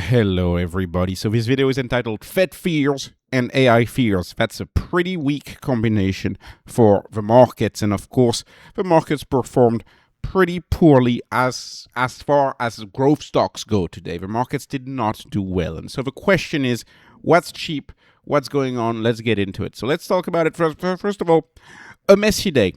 Hello everybody, so this video is entitled Fed Fears and AI Fears. That's a pretty weak combination for the markets, and of course the markets performed pretty poorly as far as growth stocks go today. The markets did not do well, and so the question is, what's cheap, what's going on? Let's get into it. So let's talk about it first of all. A messy day,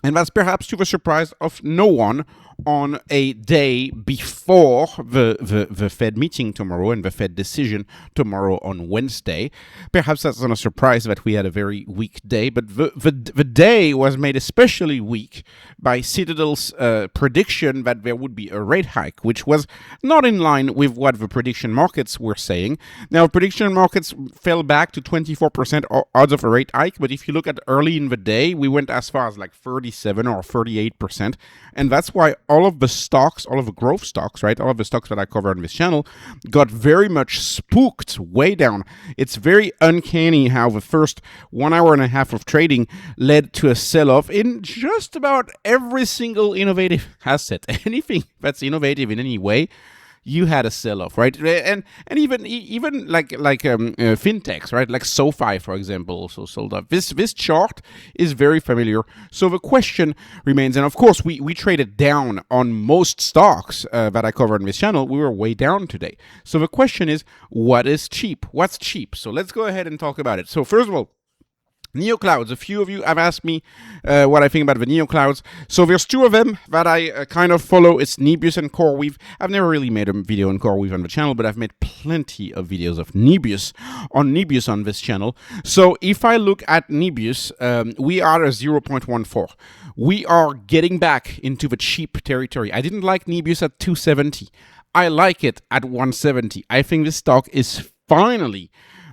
and that's perhaps to the surprise of no one on a day before the Fed meeting tomorrow and the Fed decision tomorrow on Wednesday. Perhaps that's not a surprise that we had a very weak day, but the day was made especially weak by Citadel's prediction that there would be a rate hike, which was not in line with what the prediction markets were saying. Now, prediction markets fell back to 24% odds of a rate hike, but if you look at early in the day, we went as far as like 37 or 38%, and that's why all of the stocks, all of the growth stocks, right, all of the stocks that I cover on this channel got very much spooked way down. It's very uncanny how the first 1 hour and a half of trading led to a sell-off in just about every single innovative asset. Anything that's innovative in any way, you had a sell-off, right? And even like fintechs, right? Like SoFi, for example, also sold off. This chart is very familiar. So the question remains, and of course we traded down on most stocks that I cover on this channel. We were way down today. So the question is, what is cheap? What's cheap? So let's go ahead and talk about it. So first of all, Neoclouds. A few of you have asked me what I think about the Neoclouds. So there's two of them that I kind of follow. It's Nebius and CRWV. I've never really made a video on CRWV on the channel, but I've made plenty of videos of Nebius on this channel. So if I look at Nebius, we are at 0.14. We are getting back into the cheap territory. I didn't like Nebius at 270. I like it at 170. I think this stock is finally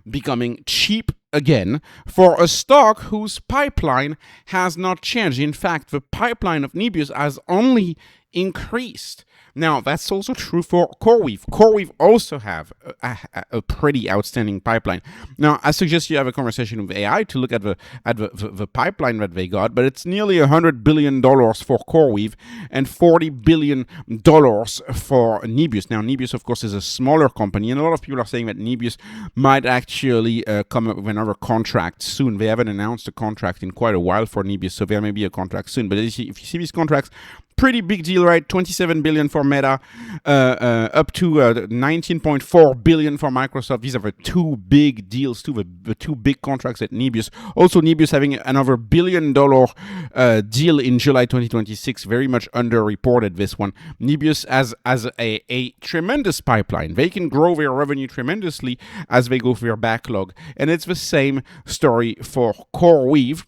becoming cheap again for a stock whose pipeline has not changed. In fact, the pipeline of Nebius has only increased. Now, that's also true for CRWV. CRWV also have a pretty outstanding pipeline. Now, I suggest you have a conversation with AI to look at the pipeline that they got, but it's nearly $100 billion for CRWV and $40 billion for Nebius. Now, Nebius, of course, is a smaller company, and a lot of people are saying that Nebius might actually come up with another contract soon. They haven't announced a contract in quite a while for Nebius, so there may be a contract soon. But if you see these contracts, pretty big deal, right? 27 billion for Meta, up to 19.4 billion for Microsoft. These are the two big deals, the two big contracts at Nebius. Also, Nebius having another $1 billion deal in July 2026. Very much underreported, this one. Nebius has a tremendous pipeline. They can grow their revenue tremendously as they go through their backlog. And it's the same story for CRWV.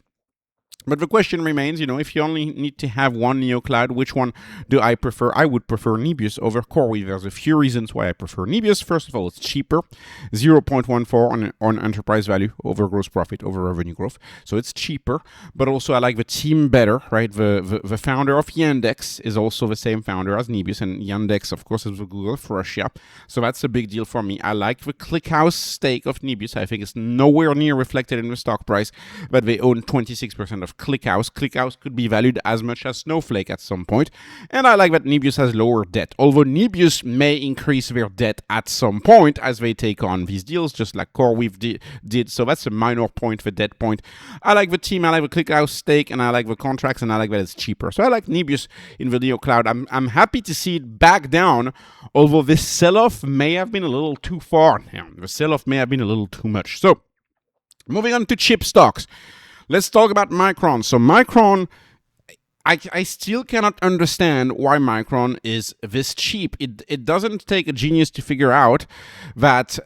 But the question remains, if you only need to have one Neocloud, which one do I prefer? I would prefer Nebius over CRWV. There's a few reasons why I prefer Nebius. First of all, it's cheaper, 0.14 on enterprise value over gross profit over revenue growth. So it's cheaper, but also I like the team better, right? The founder of Yandex is also the same founder as Nebius, and Yandex, of course, is with Google for Russia. So that's a big deal for me. I like the ClickHouse stake of Nebius. I think it's nowhere near reflected in the stock price, but they own 26% of ClickHouse. ClickHouse could be valued as much as Snowflake at some point. And I like that Nebius has lower debt. Although Nebius may increase their debt at some point as they take on these deals, just like CRWV did. So that's a minor point, the debt point. I like the team, I like the ClickHouse stake, and I like the contracts, and I like that it's cheaper. So I like Nebius in the Neocloud. I'm happy to see it back down, although this sell-off may have been a little too far. The sell-off may have been a little too much. So moving on to chip stocks. Let's talk about Micron. So Micron, I still cannot understand why Micron is this cheap. It doesn't take a genius to figure out that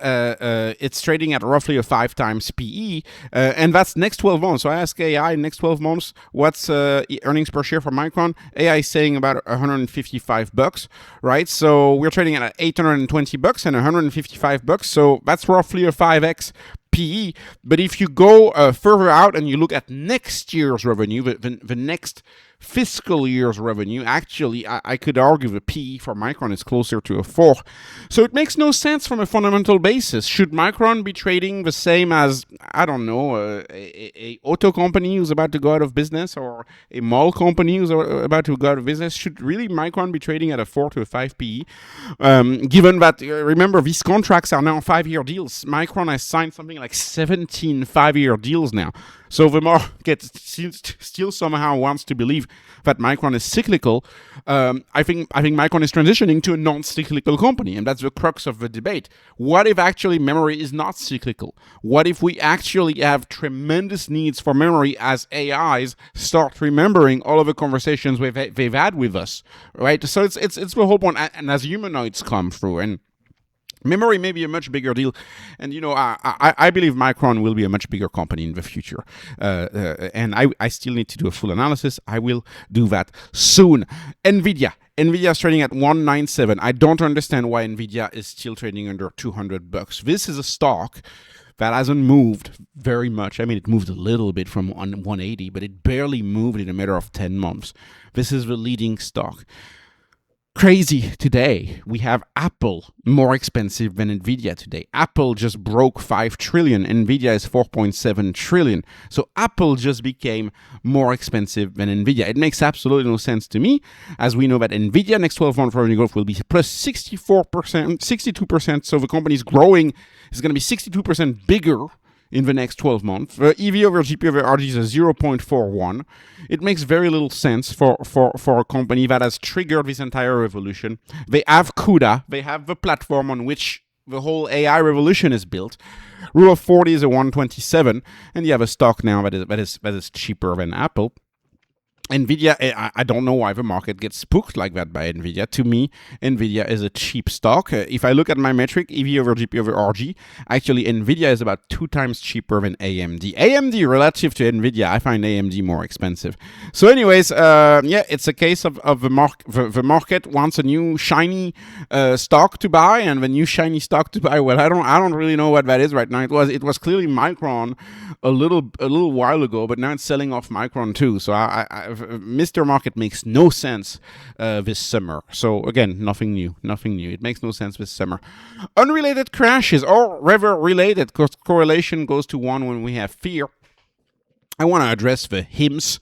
it's trading at roughly a 5 times PE, and that's next 12 months. So I ask AI, next 12 months, what's earnings per share for Micron? AI is saying about $155, right? So we're trading at $820 and $155, so that's roughly a 5x PE. But if you go further out and you look at next year's revenue, the next fiscal year's revenue. Actually, I could argue the PE for Micron is closer to a 4. So it makes no sense from a fundamental basis. Should Micron be trading the same as, I don't know, a auto company who's about to go out of business, or a mall company who's about to go out of business? Should really Micron be trading at a 4 to a 5 PE? Given that, remember, these contracts are now 5-year deals. Micron has signed something like 17 5-year deals now. So the market still somehow wants to believe that Micron is cyclical. I think Micron is transitioning to a non-cyclical company, and that's the crux of the debate. What if actually memory is not cyclical? What if we actually have tremendous needs for memory as AIs start remembering all of the conversations they've had with us, right? So it's the whole point, and as humanoids come through, and memory may be a much bigger deal, and I believe Micron will be a much bigger company in the future, and I still need to do a full analysis. I will do that soon. NVIDIA is trading at 197. I don't understand why NVIDIA is still trading under $200. This is a stock that hasn't moved very much. I mean, it moved a little bit from 180, but it barely moved in a matter of 10 months. This is the leading stock. Crazy today, we have Apple more expensive than NVIDIA today. Apple just broke 5 trillion. NVIDIA is 4.7 trillion. So Apple just became more expensive than NVIDIA. It makes absolutely no sense to me, as we know that NVIDIA next 12 months revenue growth will be plus 64%, 62%. So the company is growing, is going to be 62% bigger in the next 12 months. The EV over GP over RG is a 0.41. It makes very little sense for a company that has triggered this entire revolution. They have CUDA. They have the platform on which the whole AI revolution is built. Rule of 40 is a 127, and you have a stock now that is cheaper than Apple. NVIDIA, I don't know why the market gets spooked like that by NVIDIA. To me, NVIDIA is a cheap stock. If I look at my metric, EV over GP over RG, actually NVIDIA is about 2 times cheaper than AMD. AMD relative to NVIDIA, I find AMD more expensive. So anyways, it's a case of the market wants a new shiny stock to buy, and the new shiny stock to buy, well, I don't really know what that is right now. It was clearly Micron a little while ago, but now it's selling off Micron too. So Mr. Market makes no sense this summer. So again, nothing new. It makes no sense this summer. Unrelated crashes, or rather related, because correlation goes to 1 when we have fear. I want to address the HIMS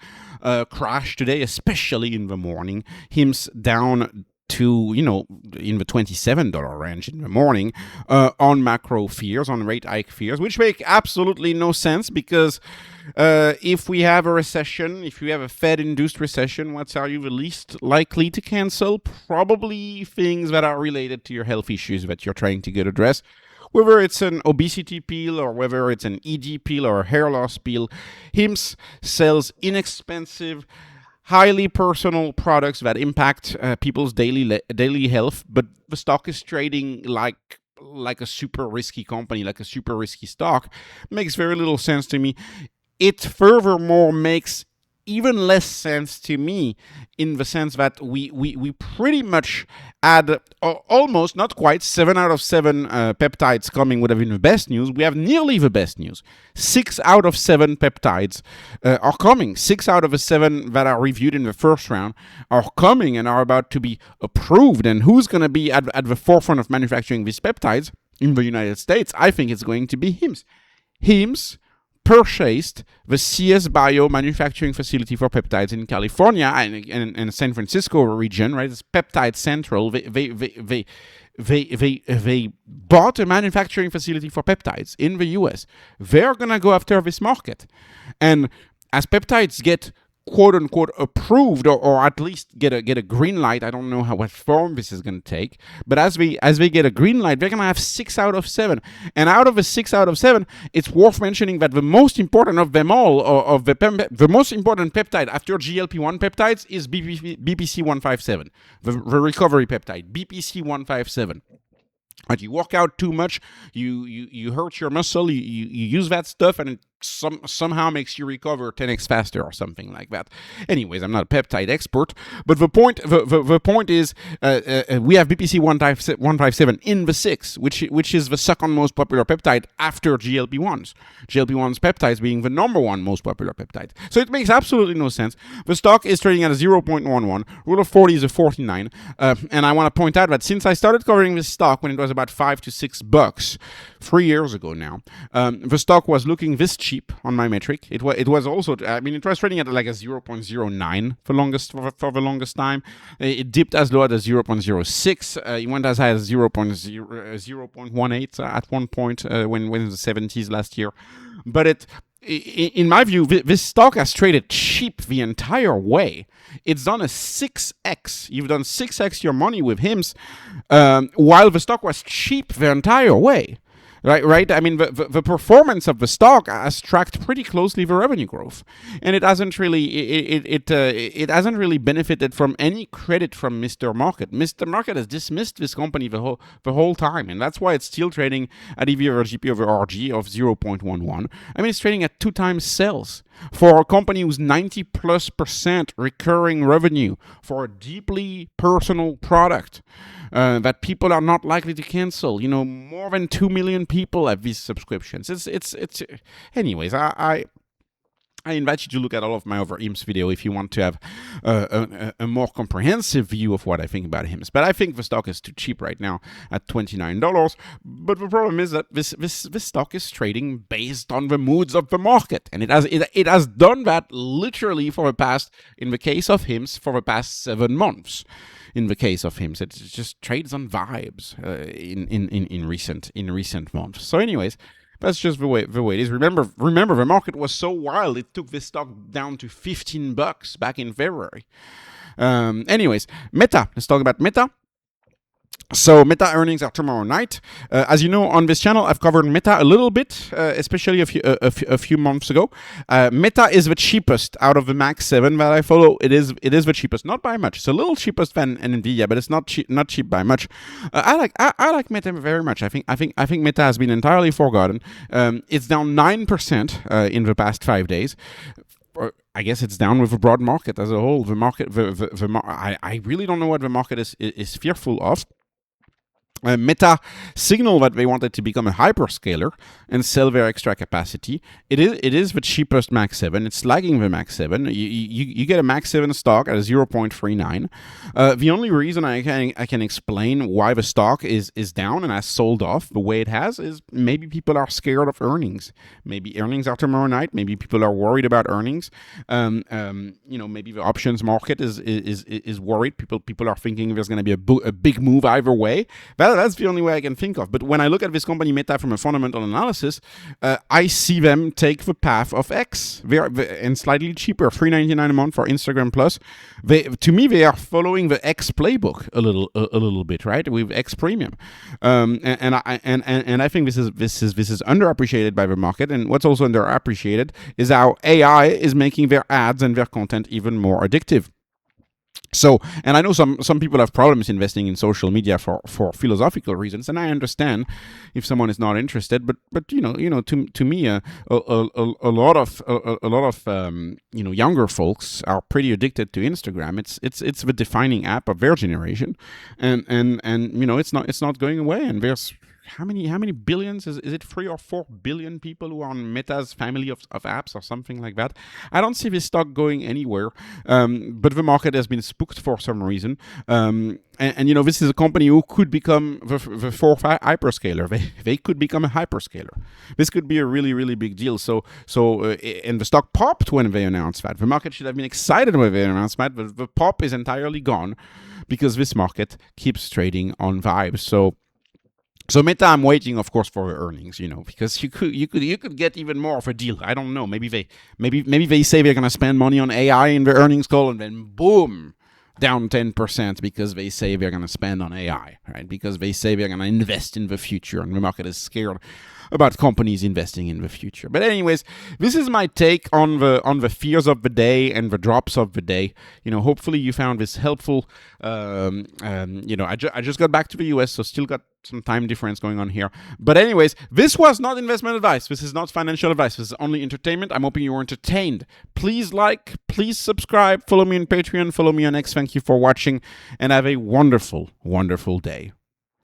crash today, especially in the morning. HIMS down to, in the $27 range in the morning on macro fears, on rate hike fears, which make absolutely no sense, because if we have a recession, if you have a Fed-induced recession, what are you the least likely to cancel? Probably things that are related to your health issues that you're trying to get addressed. Whether it's an obesity pill, or whether it's an ED pill or a hair loss pill, HIMS sells inexpensive, highly personal products that impact people's daily health, but the stock is trading like a super risky company, like a super risky stock. Makes very little sense to me. It furthermore makes even less sense to me in the sense that we pretty much had almost, not quite, 7 out of 7 peptides coming would have been the best news. We have nearly the best news. 6 out of 7 peptides are coming. 6 out of the 7 that are reviewed in the first round are coming and are about to be approved. And who's going to be at the forefront of manufacturing these peptides in the United States? I think it's going to be HIMS. HIMS purchased the CS Bio manufacturing facility for peptides in California and San Francisco region, right? It's Peptide Central. They bought a manufacturing facility for peptides in the US. They're gonna go after this market, and as peptides get quote unquote approved, or at least get a green light. I don't know what form this is going to take, but as they get a green light, they're going to have 6 out of 7. And out of the 6 out of 7, it's worth mentioning that the most important of them all, the most important peptide after GLP-1 peptides, is BPC-157, the recovery peptide, BPC-157. But you work out too much, you hurt your muscle, you use that stuff, and it somehow makes you recover 10x faster or something like that. Anyways, I'm not a peptide expert, but the point is we have BPC 157 in the 6, which is the second most popular peptide after GLP-1s. GLP-1s peptides being the number one most popular peptide. So it makes absolutely no sense. The stock is trading at a 0.11. Rule of 40 is a 49. And I want to point out that since I started covering this stock when it was about $5 to $6, 3 years ago now, the stock was looking this cheap on my metric. It was also, it was trading at like a 0.09 for the longest time. It dipped as low as 0.06. It went as high as 0.18 at one point when in the 70s last year. But in my view, this stock has traded cheap the entire way. It's done a 6x. You've done 6x your money with HIMS, while the stock was cheap the entire way. Right. I mean, the performance of the stock has tracked pretty closely the revenue growth, and it hasn't really it hasn't really benefited from any credit from Mr. Market. Mr. Market has dismissed this company the whole time, and that's why it's still trading at EV over GP over RG of 0.11. I mean, it's trading at 2 times sales for a company who's 90+% recurring revenue for a deeply personal product. That people are not likely to cancel. More than 2 million people have these subscriptions. It's. Anyways, I invite you to look at all of my other HIMS video if you want to have a more comprehensive view of what I think about HIMS. But I think the stock is too cheap right now at $29. But the problem is that this stock is trading based on the moods of the market, and it has done that literally in the case of HIMS, for the past 7 months. In the case of HIMS, it just trades on vibes in recent months. So, anyways, that's just the way it is. Remember, the market was so wild; it took this stock down to $15 back in February. Anyways, Meta. Let's talk about Meta. So Meta earnings are tomorrow night. As you know, on this channel, I've covered Meta a little bit, especially a few months ago. Meta is the cheapest out of the Max 7 that I follow. It is the cheapest, not by much. It's a little cheapest than NVDA, but it's not cheap by much. I like Meta very much. I think Meta has been entirely forgotten. It's down 9% in the past 5 days. I guess it's down with the broad market as a whole. The market, I really don't know what the market is fearful of. Meta signaled that they wanted to become a hyperscaler and sell their extra capacity. It is the cheapest Max 7. It's lagging the Max 7. You get a Max 7 stock at a 0.39. The only reason I can explain why the stock is down and has sold off the way it has is maybe people are scared of earnings. Maybe earnings are tomorrow night. Maybe people are worried about earnings. Maybe the options market is worried. People are thinking there's going to be a big move either way. That's the only way I can think of. But when I look at this company Meta from a fundamental analysis, I see them take the path of X. And slightly cheaper, $3.99 a month for Instagram Plus. To me, they are following the X playbook a little bit, right? With X Premium, and I think this is underappreciated by the market. And what's also underappreciated is how AI is making their ads and their content even more addictive. So, and I know some people have problems investing in social media for philosophical reasons, and I understand if someone is not interested. But to me, a lot of younger folks are pretty addicted to Instagram. It's the defining app of their generation, and it's not going away. And there's how many billions? Is it 3 or 4 billion people who are on Meta's family of apps or something like that? I don't see this stock going anywhere, but the market has been spooked for some reason. And this is a company who could become the fourth hyperscaler. They could become a hyperscaler. This could be a really, really big deal. So and the stock popped when they announced that. The market should have been excited when they announced that, but the pop is entirely gone because this market keeps trading on vibes. So Meta, I'm waiting, of course, for the earnings, because you could get even more of a deal. I don't know. Maybe they say they're gonna spend money on AI in the earnings call, and then boom, down 10% because they say they're gonna spend on AI, right? Because they say they're gonna invest in the future, and the market is scared about companies investing in the future. But anyways, this is my take on the fears of the day and the drops of the day. Hopefully you found this helpful. I just got back to the US, so still got some time difference going on here. But anyways, this was not investment advice. This is not financial advice. This is only entertainment. I'm hoping you were entertained. Please like, please subscribe, follow me on Patreon, follow me on X. Thank you for watching, and have a wonderful, wonderful day.